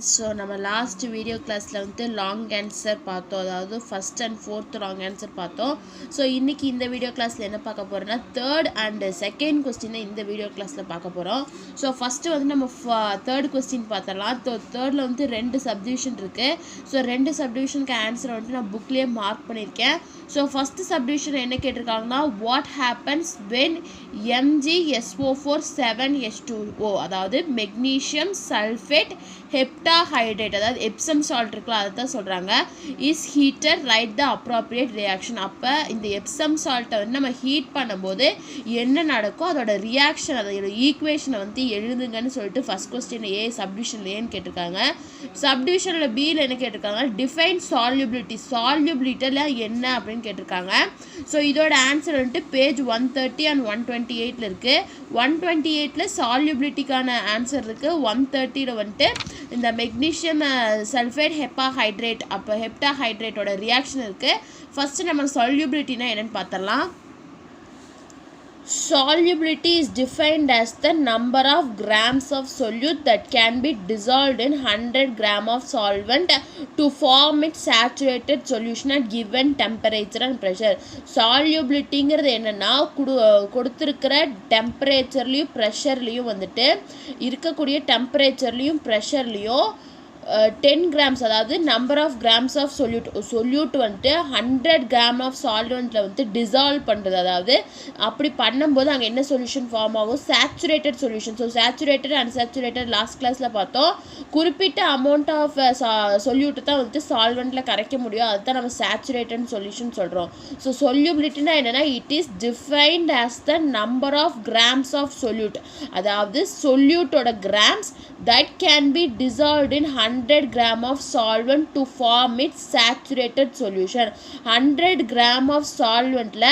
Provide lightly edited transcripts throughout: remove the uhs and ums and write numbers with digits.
So நம்ம last video கிளாஸில் வந்து லாங் ஆன்சர் பார்த்தோம், அதாவது first and fourth long answer பார்த்தோம். ஸோ இன்றைக்கி இந்த வீடியோ கிளாஸில் என்ன பார்க்க போகிறோன்னா தேர்ட் அண்ட் செகண்ட் கொஸ்டினை இந்த வீடியோ கிளாஸில் பார்க்க போகிறோம். ஸோ ஃபஸ்ட்டு வந்து நம்ம தேர்ட் கொஸ்டின் பார்த்தரலாம். தேர்டில் வந்து 2 சப்டிவிஷன் இருக்குது. ஸோ 2 சப்டிவிஷனுக்கு ஆன்சர் வந்துட்டு நான் புக்லேயே மார்க் பண்ணியிருக்கேன். ஸோ ஃபஸ்ட்டு சப்டிவிஷன் என்ன கேட்டிருக்காங்கன்னா, what happens when MgSO4 7H2O, அதாவது மெக்னீஷியம் சல்ஃபேட் ஹெப்டாஹைட்ரேட், அதாவது எப்சம் சால்ட் இருக்குல்ல அதை தான் சொல்கிறாங்க, is heated write the appropriate reaction. அப்போ இந்த எப்சம் சால்ட்டை வந்து நம்ம ஹீட் பண்ணும்போது என்ன நடக்கும், அதோட ரியாக்ஷன், அதோட ஈக்குவேஷனை வந்து எழுதுங்கன்னு சொல்லிட்டு ஃபஸ்ட் கொஸ்டின் சப்டிவிஷனில் ஏன்னு கேட்டிருக்காங்க. சப்டிவிஷனில் பியில் என்ன கேட்டிருக்காங்க, டிஃபைன் சால்யூபிலிட்டி, சால்யூபிலிட்டியில் என்ன அப்படின்னு கேட்டிருக்காங்க. ஸோ இதோட ஆன்சர் வந்துட்டு பேஜ் 130 and 128 இருக்குது. 128 சால்யூபிலிட்டிக்கான ஆன்சர் இருக்குது. 130 வந்துட்டு இந்த மெக்னீஷியம் சல்ஃபேட் ஹெப்பாஹைட்ரேட், அப்போ ஹெப்டாஹைட்ரேட்டோட ரியாக்ஷன் இருக்குது. ஃபஸ்ட்டு நம்ம சால்யூபிலிட்டினா என்னென்னு பார்த்துடலாம். Solubility is defined as the number of grams of solute that can be dissolved in 100 gram of solvent to form its saturated solution at given temperature and pressure. Solubilityங்கிறது என்னென்னா, கொடுத்துருக்கிற டெம்பரேச்சர்லேயும் ப்ரெஷர்லேயும் வந்துட்டு இருக்கக்கூடிய டெம்பரேச்சர்லேயும் ப்ரெஷர்லேயும் 10 grams, அதாவது number of grams of solute வந்துட்டு 100 gram of சால்வெண்ட்டில் வந்து டிசால்வ் பண்ணுறது. அதாவது அப்படி பண்ணும்போது அங்கே என்ன சொல்யூஷன் ஃபார்ம் ஆகும், saturated solution. So saturated unsaturated last கிளாஸில் பார்த்தோம். குறிப்பிட்ட அமௌண்ட் ஆஃப் சொல்யூட்டை தான் வந்துட்டு சால்வெண்ட்டில் கரைக்க முடியும், அதுதான் நம்ம சேச்சுரேட்டட் சொல்யூஷன் சொல்கிறோம். ஸோ சொல்யூபிலிட்டினா என்னென்னா, it is defined as the number of grams of solute, அதாவது சொல்யூட்டோட grams that can be dissolved in 100 gram of solvent to form its saturated solution. 100 gram of solventல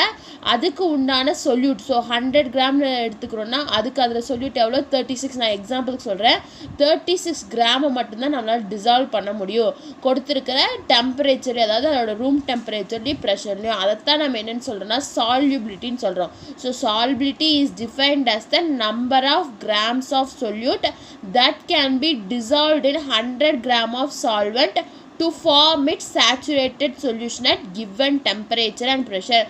அதுக்கு உண்டான சொல்யூட். ஸோ 100 கிராம் எடுத்துக்கிறோன்னா அதுக்கு அதில் solute எவ்வளோ, 36. நான் எக்ஸாம்பிளுக்கு சொல்கிறேன், 36 கிராமை மட்டும்தான் நம்மளால் டிசால்வ் பண்ண முடியும் கொடுத்துருக்கிற டெம்பரேச்சர், அதாவது அதோட ரூம் டெம்பரேச்சர்லேயும் ப்ரெஷர்லையும். அதைத்தான் நம்ம என்னென்னு சொல்கிறோன்னா சால்யூபிலிட்டின்னு சொல்கிறோம். So solubility is defined as the number of grams of solute that can be dissolved in 100 gram of solvent to form its saturated solution at given temperature and pressure.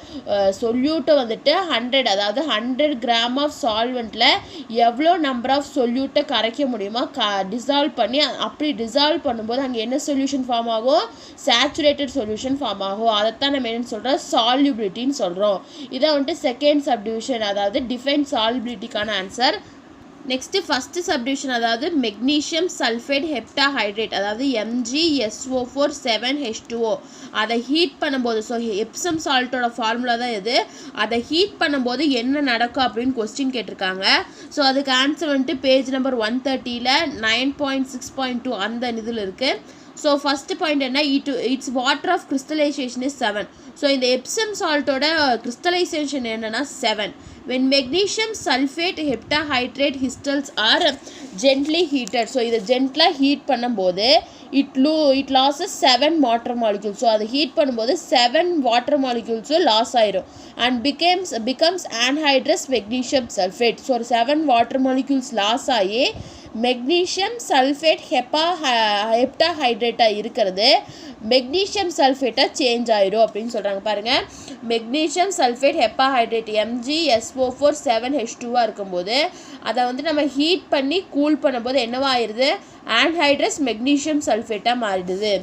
சொல்யூட்டை வந்துட்டு 100, அதாவது 100 gram of சால்வெண்ட்டில் எவ்வளோ number of சொல்யூட்டை கரைக்க முடியுமோ dissolve பண்ணி, அப்படி dissolve பண்ணும்போது அங்கே என்ன சொல்யூஷன் ஃபார்ம் ஆகும், சேச்சுரேட்டட் சொல்யூஷன் ஃபார்ம் ஆகும். அதைத்தான் நம்ம என்னென்னு சொல்கிறோம், சால்யூபிலிட்டின்னு சொல்கிறோம். இதை வந்துட்டு செகண்ட் சப்டிவிஷன், அதாவது டிஃபைன் சால்யூபிலிட்டிக்கான ஆன்சர். நெக்ஸ்ட்டு ஃபஸ்ட்டு சப்டிவிஷன், அதாவது மெக்னீஷியம் சல்ஃபேட் ஹெப்டாஹைட்ரேட், அதாவது MgSO4 7H2O. அதை ஹீட் பண்ணும்போது, ஸோ எப்சம் சால்ட்டோட ஃபார்முலா தான் இது, அதை ஹீட் பண்ணும்போது என்ன நடக்கும் அப்படின்னு கொஸ்டின் கேட்டிருக்காங்க. ஸோ அதுக்கு ஆன்சர் வந்துட்டு பேஜ் நம்பர் 130ல் 9.6.2 அந்த இதில் இருக்குது. ஸோ ஃபஸ்ட்டு பாயிண்ட் என்ன, it's water of crystallization is 7. So இந்த எப்சம் சால்ட்டோட கிறிஸ்டலைசேஷன் என்னென்னா 7. when magnesium sulfate heptahydrate crystals are gently heated, so இதை ஜென்ட்லாக ஹீட் பண்ணும்போது it loses 7 water molecules. So அதை ஹீட் பண்ணும்போது 7 water molecules லாஸ் ஆயிரும் and becomes anhydrous magnesium sulfate. So 7 water molecules loss ஆகி மெக்னீஷியம் சல்ஃபேட் ஹெப்டாஹைட்ரேட்டாக இருக்கிறது மெக்னீஷியம் சல்ஃபேட்டாக சேஞ்ச் ஆயிரும் அப்படின்னு சொல்கிறாங்க. பாருங்கள், மெக்னீஷியம் சல்ஃபேட் ஹெப்பாஹைட்ரேட் MgSO4 7H2 இருக்கும்போது அதை வந்து நம்ம ஹீட் பண்ணி கூல் பண்ணும்போது என்னவாயிருது, ஆன்ஹைட்ரஸ் மெக்னீஷியம் சல்ஃபேட்டாக மாறிடுது.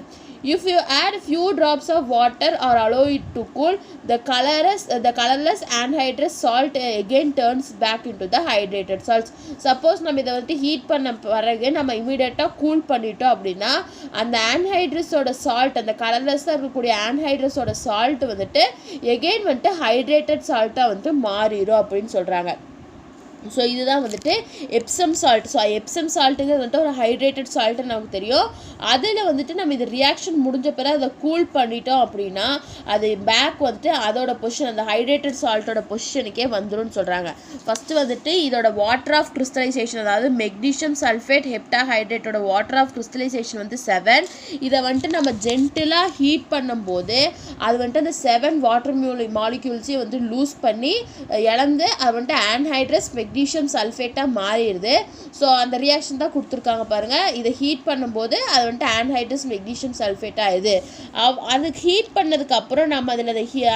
If you add few drops of water or allow it to cool, the colorless anhydrous salt again turns back into the hydrated salts. Suppose நம்ம இதை வந்து ஹீட் பண்ண பிறகு நம்ம இமீடியட்டாக கூல் பண்ணிட்டோம் அப்படின்னா அந்த ஆன்ஹைட்ரஸோட சால்ட், அந்த கலர்லெஸ்ஸாக இருக்கக்கூடிய ஆன்ஹைட்ரஸோட சால்ட் வந்துட்டு எகெயின் வந்துட்டு ஹைட்ரேட்டட் சால்ட்டாக வந்துட்டு மாறிடும் அப்படின்னு சொல்கிறாங்க. ஸோ இதுதான் வந்துட்டு எப்சம் சால்ட். ஸோ எப்சம் சால்ட்டுங்கிறது வந்துட்டு ஒரு ஹைட்ரேட்டட் சால்ட்டு நமக்கு தெரியும். அதில் வந்துட்டு நம்ம இது ரியாக்ஷன் முடிஞ்ச பிறகு அதை கூல் பண்ணிட்டோம் அப்படின்னா அது பேக் வந்துட்டு அதோட பொசிஷன், அந்த ஹைட்ரேட்டட் சால்ட்டோட பொசிஷனுக்கே வந்துடும் சொல்கிறாங்க. ஃபஸ்ட்டு வந்துட்டு இதோட வாட்டர் ஆஃப் கிறிஸ்டலைசேஷன், அதாவது மெக்னீஷியம் சல்ஃபேட் ஹெப்டாஹைட்ரேட்டோட வாட்டர் ஆஃப் கிறிஸ்டலைசேஷன் வந்து 7. இதை வந்துட்டு நம்ம ஜென்டிலாக ஹீட் பண்ணும்போது அது வந்துட்டு அந்த 7 வாட்டர் மாலிக்யூல்ஸையும் வந்து லூஸ் பண்ணி இழந்து அது வந்துட்டு ஆன்ஹைட்ரஸ் மெக்னீஷியம் சல்ஃபேட்டாக மாறிடுது. ஸோ அந்த ரியாக்ஷன் தான் கொடுத்துருக்காங்க பாருங்கள். இதை ஹீட் பண்ணும்போது அது வந்துட்டு ஆன்ஹைட்ரஸ் மெக்னீஷியம் சல்ஃபேட் ஆகுது. அது ஹீட் பண்ணதுக்கப்புறம் நம்ம அதில்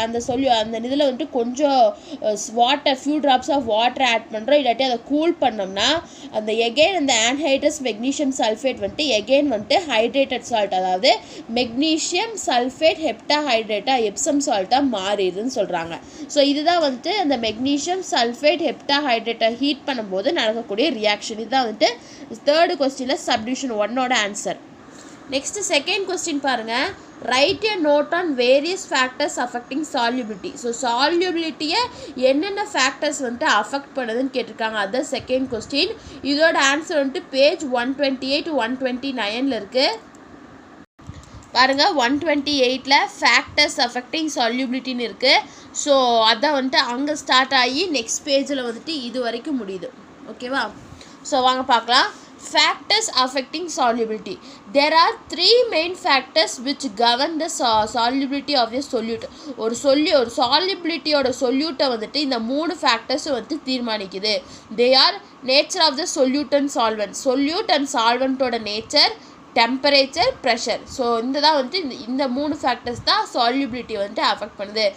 அந்த இதில் வந்துட்டு கொஞ்சம் water few drops of water add பண்ணுறோம். இல்லாட்டி அதை கூல் பண்ணோம்னா அந்த எகெயின் அந்த ஆன்ஹைட்ரஸ் மெக்னீஷியம் சல்ஃபேட் வந்துட்டு எகெயின் வந்துட்டு ஹைட்ரேட்டட் சால்ட், அதாவது மெக்னீஷியம் சல்ஃபேட் ஹெப்டாஹைட்ரேட்டாக எப்சம் சால்ட்டாக மாறிடுதுன்னு சொல்கிறாங்க. ஸோ இதுதான் வந்துட்டு அந்த மெக்னீஷியம் சல்ஃபேட் ஹெப்டாஹைட்ரேட்டை ஹீட் பண்ணும்போது நடக்கக்கூடிய ரியாக்ஷன். இதுதான் வந்துட்டு தேர்டு கொஸ்டினில் சப்டிவிஷன் 1ஓட ஆன்சர். நெக்ஸ்ட் செகண்ட் கொஸ்டின் பாருங்கள். Write a note on various factors affecting solubility. So சால்யூபிலிட்டியை என்னென்ன ஃபேக்டர்ஸ் வந்துட்டு அஃபெக்ட் பண்ணுதுன்னு கேட்டிருக்காங்க. அதுதான் செகண்ட் கொஸ்டின். இதோட ஆன்சர் வந்துட்டு பேஜ் 128 129 இருக்குது பாருங்கள். 128 ஃபேக்டர்ஸ் அஃபெக்டிங் சால்யூபிலிட்டின்னு இருக்குது. ஸோ அதான் வந்துட்டு அங்கே ஸ்டார்ட் ஆகி நெக்ஸ்ட் பேஜில் வந்துட்டு இது வரைக்கும் முடியுது. ஓகேவா? ஸோ வாங்க பார்க்கலாம். Factors affecting solubility. There are 3 main factors which govern the solubility of a solute. ஒரு solubilityயோட solute வந்துட்டு இந்த 3 ஃபேக்டர்ஸ் வந்து தீர்மானிக்குது. They are nature of the solute and solvent. solute and solventோட nature, temperature, pressure. So இந்த தான் வந்துட்டு இந்த 3 ஃபேக்டர்ஸ் தான் solubility வந்துட்டு அஃபெக்ட் பண்ணுது.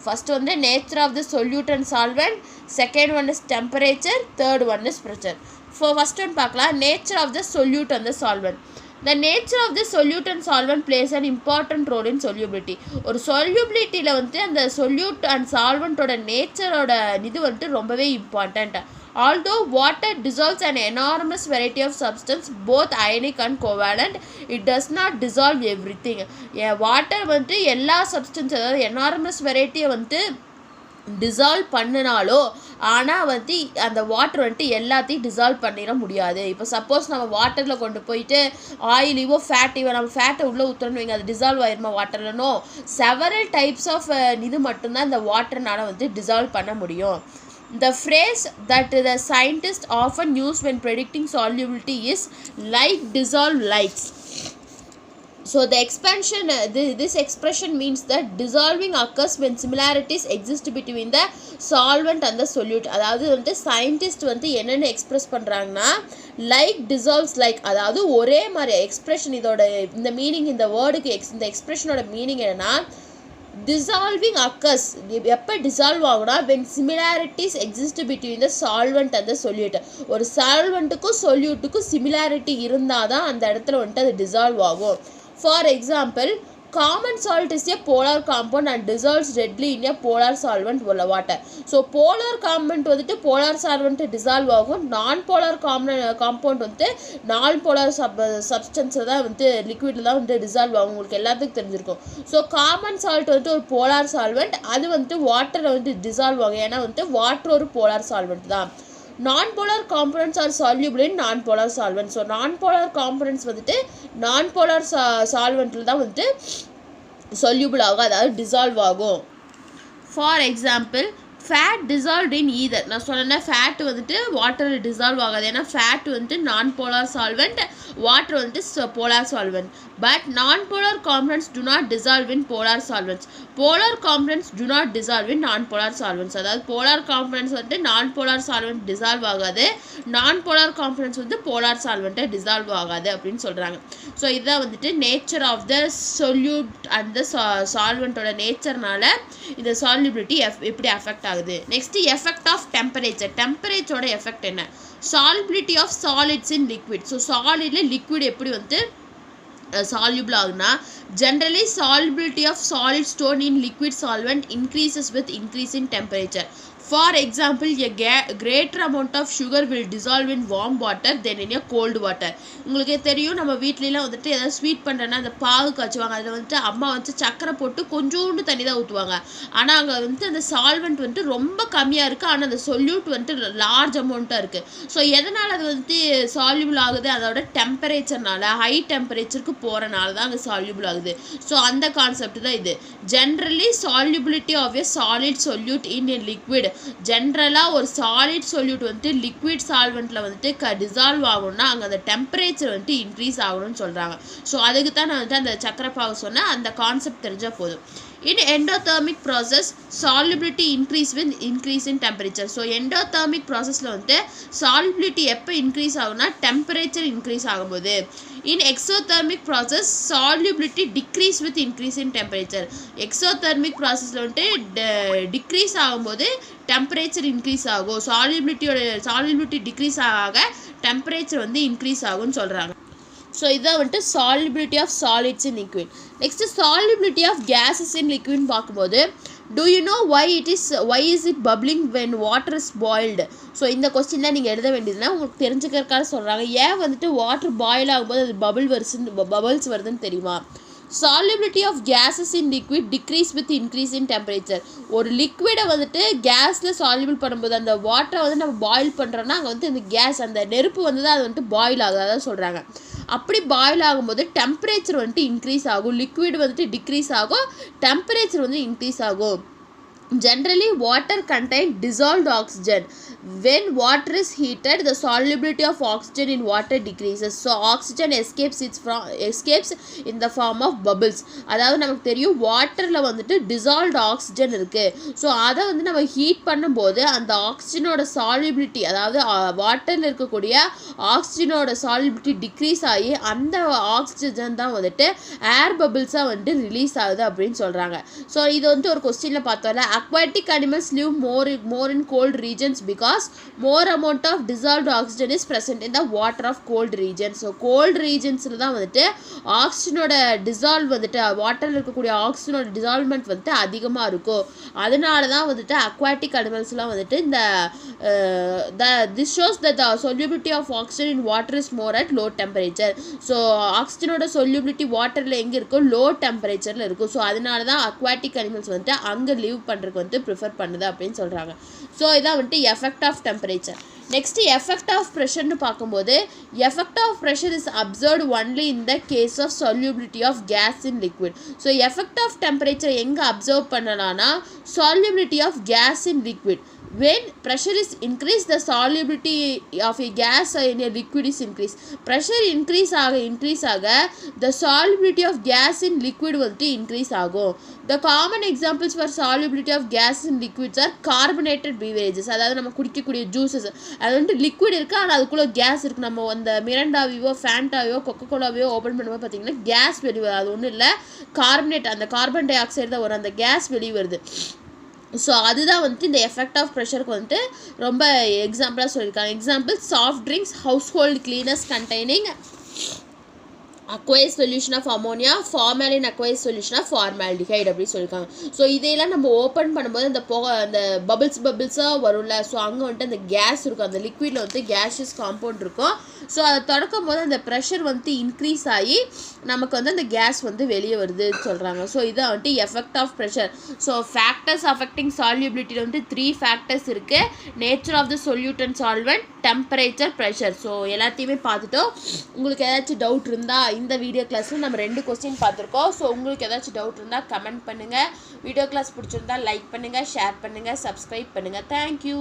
ஃபர்ஸ்ட் வந்து nature of the solute and solvent, second one is temperature, third one is pressure. First one பார்க்கலாம். Nature of the solute and the solvent. The nature of the solute and solvent plays an important role in solubility. ஒரு சொல்யூபிலிட்டியில் வந்துட்டு அந்த solute and சால்வெண்ட்டோட நேச்சரோட இது வந்துட்டு ரொம்பவே important. Although water dissolves an enormous variety of substance, both ionic and covalent, it does not dissolve everything. Water வந்துட்டு எல்லா substance, அதாவது எனார்மஸ் வெரைட்டியை வந்துட்டு டிசால்வ் பண்ணினாலோ ஆனால் வந்து அந்த வாட்டர் வந்துட்டு எல்லாத்தையும் டிசால்வ் பண்ணிட முடியாது. இப்போ சப்போஸ் நம்ம வாட்டரில் கொண்டு போயிட்டு ஆயிலிவோ ஃபேட்டிவோ நம்ம ஃபேட்டை உள்ளே ஊற்றணும்னு வைங்க, அது டிசால்வ் ஆயிருமா வாட்டர்லனோ? செவரல் டைப்ஸ் ஆஃப் இது மட்டும்தான் இந்த வாட்டர்னால் வந்து டிசால்வ் பண்ண முடியும். The phrase that the scientists often use when predicting solubility is like dissolve likes. So the expansion, this expression means that dissolving occurs when similarities exist between the solvent and the solute. அதாவது வந்து scientist வந்து என்னென்ன express பண்ணுறாங்கன்னா like dissolves like, அதாவது ஒரே மாதிரி expression. இதோட இந்த மீனிங், இந்த வேர்டுக்கு இந்த எக்ஸ்பிரஷனோட மீனிங் என்னென்னா dissolving occurs. எப்போ டிசால்வ் ஆகுனா when similarities exist between the solvent and the solute. ஒரு சால்வெண்ட்டுக்கும் சொல்யூட்டுக்கும் சிமிலாரிட்டி இருந்தால் தான் அந்த இடத்துல வந்துட்டு அது டிசால்வ் ஆகும். For example, common salt is a polar compound and dissolves readily in a polar solvent water. So polar compound வந்துட்டு polar solvent dissolve ஆகும். non-polar compound வந்து non-polar substance தான் வந்து liquidல தான் வந்து dissolve ஆகும். உங்களுக்கு எல்லாத்துக்கும் தெரிஞ்சிருக்கும். ஸோ காமன் சால்ட் வந்துட்டு ஒரு polar solvent, அது வந்துட்டு வாட்டரில் வந்து dissolve ஆகும். ஏன்னா வந்துட்டு வாட்டர் ஒரு polar solvent தான். non-polar components are soluble in non-polar solvents. So non-polar components வந்துட்டு non-polar solventல தான் வந்துட்டு soluble ஆகும், அதாவது dissolve ஆகும். For example, fat dissolved in either. நான் சொன்னேன் ஃபேட் வந்துட்டு வாட்டரில் டிசால்வ் ஆகாது. ஏன்னா ஃபேட் வந்துட்டு non-polar solvent, வாட்டர் வந்துட்டு polar solvent. But non-polar components do not dissolve in polar solvents. Polar components do not dissolve in non-polar solvents. அதாவது polar components வந்துட்டு non-polar solvent dissolve ஆகாது, non-polar components வந்து polar solvent dissolve ஆகாது அப்படின்னு சொல்கிறாங்க. So இதுதான் வந்துட்டு nature of the solute and the சால்வெண்ட்டோட நேச்சர்னால இந்த சால்யூபிலிட்டி எப்படி அஃபெக்ட் ஆகுது. Next effect of temperature. டெம்பரேச்சரோட எஃபெக்ட் என்ன? Solubility of solids in liquid. So சாலிடில் லிக்விட் எப்படி வந்து soluble ஆகுனா, generally solubility of solid stored in liquid solvent increases with increase in temperature. For example, a greater amount of sugar will dissolve in warm water than in a cold water. உங்களுக்கு தெரியும், நம்ம வீட்லலாம் வந்துட்டு ஏதாவது sweet பண்ணுறேன்னா அந்த பாகு காய்ச்சுவாங்க. அதில் வந்துட்டு அம்மா வந்து சக்கரை போட்டு கொஞ்சோண்டு தண்ணி தான் ஊற்றுவாங்க. ஆனால் அங்கே வந்துட்டு அந்த சால்வெண்ட் வந்துட்டு ரொம்ப கம்மியாக இருக்குது, ஆனால் அந்த சொல்யூட் வந்துட்டு லார்ஜ் அமௌண்ட்டாக இருக்குது. ஸோ எதனால் அது வந்துட்டு சால்யூபிள் ஆகுது? அதோட டெம்பரேச்சர்னால, ஹை டெம்பரேச்சருக்கு போகிறனால தான் அங்கே சால்யூபிள் ஆகுது. ஸோ அந்த கான்செப்ட் தான் இது. Generally solubility of a solid solute in a liquid ஜென்ரலாக ஒரு சாலிட் சொல்யூட் வந்துட்டு லிக்விட் சால்வெண்ட்டில் வந்துட்டு டிசால்வ் ஆகணும்னா அங்கே அந்த டெம்பரேச்சர் வந்துட்டு இன்க்ரீஸ் ஆகணும்னு சொல்கிறாங்க. ஸோ அதுக்கு தான் நான் வந்துட்டு அந்த சக்கரை பாகு சொன்னேன். அந்த கான்செப்ட் தெரிஞ்சால் போதும். In endothermic process, solubility increase with increase in temperature. So endothermic processல வந்து solubility எப்போ increase ஆகும்னா temperature increase ஆகும்போது. In exothermic process, solubility decrease with increase in temperature. Exothermic processல வந்துட்டு decrease ஆகும்போது temperature increase ஆகும். solubility decrease ஆக temperature வந்து increase ஆகும்னு சொல்கிறாங்க. ஸோ இதான் வந்துட்டு solubility of solids in liquid. Next solubility of gases in லிக்விட்னு பார்க்கும்போது do you know why is it bubbling when water is boiled? So இந்த கொஸ்டின் தான் நீங்கள் எழுத வேண்டியதுன்னா உங்களுக்கு தெரிஞ்சுக்கிறதுக்காக சொல்கிறாங்க. ஏன் வந்துட்டு வாட்டர் பாயில் ஆகும்போது அது பபிள்ஸ் வருதுன்னு தெரியுமா? solubility of gases in liquid decrease with increase in temperature. ஒரு லிக்விடை வந்துட்டு கேஸில் சால்யூபிள் பண்ணும்போது அந்த வாட்டரை வந்து நம்ம பாயில் பண்ணுறோன்னா அங்கே வந்து இந்த கேஸ் அந்த நெருப்பு வந்து அது வந்துட்டு பாயில் ஆகுது, அதான் சொல்கிறாங்க. அப்படி பாயில் ஆகும்போது டெம்பரேச்சர் வந்துட்டு இன்க்ரீஸ் ஆகும், லிக்விட் வந்துட்டு டிக்ரீஸ் ஆகும், டெம்பரேச்சர் வந்து இன்க்ரீஸ் ஆகும். Generally, water contains dissolved oxygen. When water is heated, the solubility of oxygen in water decreases. So, oxygen escapes in the form of bubbles. அதாவது நமக்கு தெரியும் வாட்டரில் வந்துட்டு dissolved oxygen இருக்குது. ஸோ அதை வந்து நம்ம ஹீட் பண்ணும்போது அந்த ஆக்சிஜனோட சாலிபிலிட்டி, அதாவது வாட்டரில் இருக்கக்கூடிய ஆக்சிஜனோட சாலிபிலிட்டி டிக்ரீஸ் ஆகி அந்த ஆக்சிஜன் தான் வந்துட்டு ஏர் பபிள்ஸாக வந்துட்டு ரிலீஸ் ஆகுது அப்படின்னு சொல்கிறாங்க. ஸோ இது வந்துட்டு ஒரு கொஸ்டினில் பார்த்தோம்ல, aquatic animals live more in cold regions because more amount of dissolved oxygen is present in the water of cold regions. So cold regionsல தான் வந்துட்டு ஆக்சிஜனோட டிசால்வ் வந்துட்டு வாட்டரில் இருக்கக்கூடிய ஆக்சிஜனோட டிசால்வ்மெண்ட் வந்துட்டு அதிகமாக இருக்கும். அதனால தான் வந்துட்டு அக்வாட்டிக் அனிமல்ஸ்லாம் வந்துட்டு இந்த this shows that the solubility of oxygen in water is more at low temperature. So ஆக்சிஜனோட solubility வாட்டரில் எங்கே இருக்கும், லோ டெம்பரேச்சரில் இருக்கும். ஸோ அதனால தான் அக்வாட்டிக் அனிமல்ஸ் வந்துட்டு அங்கே லிவ் பண்ணுறதுக்கு வந்து ப்ரிஃபர் பண்ணுது அப்படின்னு சொல்கிறாங்க. ஸோ இதான் வந்துட்டு effect of temperature. Next effect of ப்ரெஷர்னு பார்க்கும்போது effect of pressure is observed only in the case of solubility of gas in liquid. So effect of temperature எங்கே அப்சர்வ் பண்ணலாம்னா solubility of gas in liquid. When pressure is increased, the solubility of a gas in a liquid is increased. Pressure increase ஆக the solubility of gas in liquid வந்து increase ஆகும். The common examples for solubility of gas in liquids are carbonated beverages. அதாவது நம்ம குடிக்கக்கூடிய juices, அது வந்து liquid இருக்குது ஆனால் அதுக்குள்ளே கேஸ் இருக்குது. நம்ம அந்த மிரண்டாவையோ ஃபேண்டாவையோ கொக்கோகோலாவையோ ஓப்பன் பண்ணும்போது பார்த்தீங்கன்னா கேஸ் வெளியே வருது. அது ஒன்றும் இல்லை, கார்பனேட், அந்த கார்பன் டை ஆக்சைடு தான் வரும், அந்த கேஸ் வெளியே வருது. ஸோ அதுதான் வந்துட்டு இந்த எஃபெக்ட் ஆஃப் ப்ரெஷருக்கு வந்துட்டு ரொம்ப எக்ஸாம்பிளாக சொல்லியிருக்காங்க. Example soft drinks, house hold cleaners containing aqueous solution of ammonia, formalin aqueous solution of formaldehyde அப்படி சொல்லியிருக்காங்க. ஸோ இதையெல்லாம் நம்ம ஓப்பன் பண்ணும்போது அந்த பபிள்ஸாக வரும்ல, ஸோ அங்கே வந்துட்டு அந்த கேஸ் இருக்கும், அந்த லிக்விடில் வந்து கேஷியஸ் காம்பவுண்ட் இருக்கும். ஸோ அதை தொடக்கும் போது அந்த ப்ரெஷர் வந்து இன்க்ரீஸ் ஆகி நமக்கு வந்து அந்த கேஸ் வந்து வெளியே வருதுன்னு சொல்கிறாங்க. ஸோ இதான் வந்துட்டு effect of pressure. So factors affecting சால்யூபிலிட்டியில் வந்து 3 ஃபேக்டர்ஸ் இருக்குது. Nature of the solute and solvent, temperature, pressure. So எல்லாத்தையுமே பார்த்துட்டோம். உங்களுக்கு ஏதாச்சும் டவுட் இருந்தால் இந்த வீடியோ கிளாஸில் நம்ம 2 கொஸ்டின் பார்த்துருக்கோம். ஸோ உங்களுக்கு ஏதாச்சும் டவுட் இருந்தால் கமெண்ட் பண்ணுங்கள். வீடியோ கிளாஸ் பிடிச்சிருந்தால் லைக் பண்ணுங்கள், ஷேர் பண்ணுங்கள், சப்ஸ்கிரைப் பண்ணுங்கள். தேங்க்யூ.